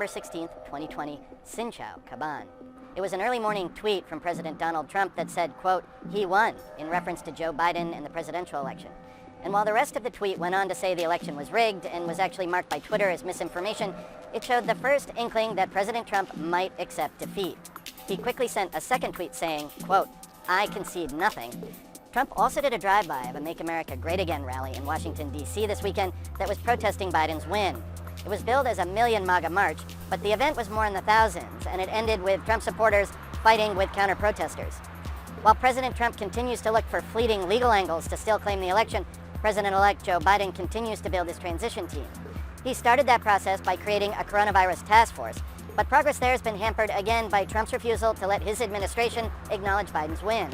November 16th, 2020, Xin Chào, Kaban. It was an early morning tweet from President Donald Trump that said, quote, "He won," in reference to Joe Biden and the presidential election. And while the rest of the tweet went on to say the election was rigged and was actually marked by Twitter as misinformation, it showed the first inkling that President Trump might accept defeat. He quickly sent a second tweet saying, quote, "I concede nothing." Trump also did a drive-by of a Make America Great Again rally in Washington, D.C. this weekend that was protesting Biden's win. It was billed as a Million MAGA March, but the event was more in the thousands, and it ended with Trump supporters fighting with counter-protesters. While President Trump continues to look for fleeting legal angles to still claim the election, President-elect Joe Biden continues to build his transition team. He started that process by creating a coronavirus task force, but progress there has been hampered again by Trump's refusal to let his administration acknowledge Biden's win.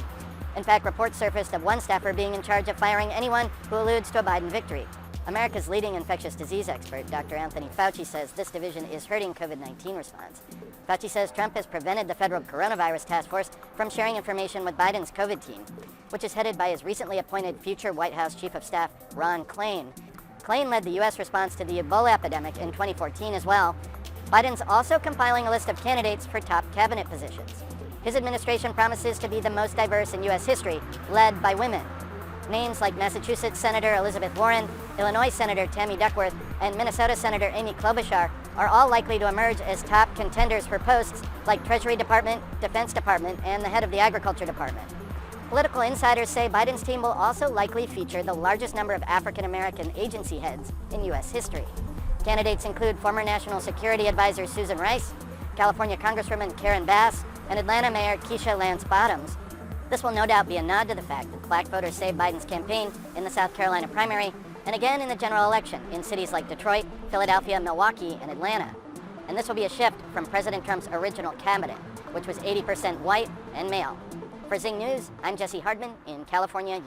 In fact, reports surfaced of one staffer being in charge of firing anyone who alludes to a Biden victory. America's leading infectious disease expert, Dr. Anthony Fauci, says this division is hurting COVID-19 response. Fauci says Trump has prevented the federal coronavirus task force from sharing information with Biden's COVID team, which is headed by his recently appointed future White House Chief of Staff, Ron Klain. Klain led the U.S. response to the Ebola epidemic in 2014 as well. Biden's also compiling a list of candidates for top cabinet positions. His administration promises to be the most diverse in U.S. history, led by women. Names like Massachusetts Senator Elizabeth Warren, Illinois Senator Tammy Duckworth, and Minnesota Senator Amy Klobuchar are all likely to emerge as top contenders for posts like Treasury Department, Defense Department, and the head of the Agriculture Department. Political insiders say Biden's team will also likely feature the largest number of African-American agency heads in U.S. history. Candidates include former National Security Advisor Susan Rice, California Congresswoman Karen Bass, and Atlanta Mayor Keisha Lance Bottoms. This will no doubt be a nod to the fact that black voters saved Biden's campaign in the South Carolina primary and again in the general election in cities like Detroit, Philadelphia, Milwaukee, and Atlanta. And this will be a shift from President Trump's original cabinet, which was 80% white and male. For Zing News, I'm Jesse Hardman in California.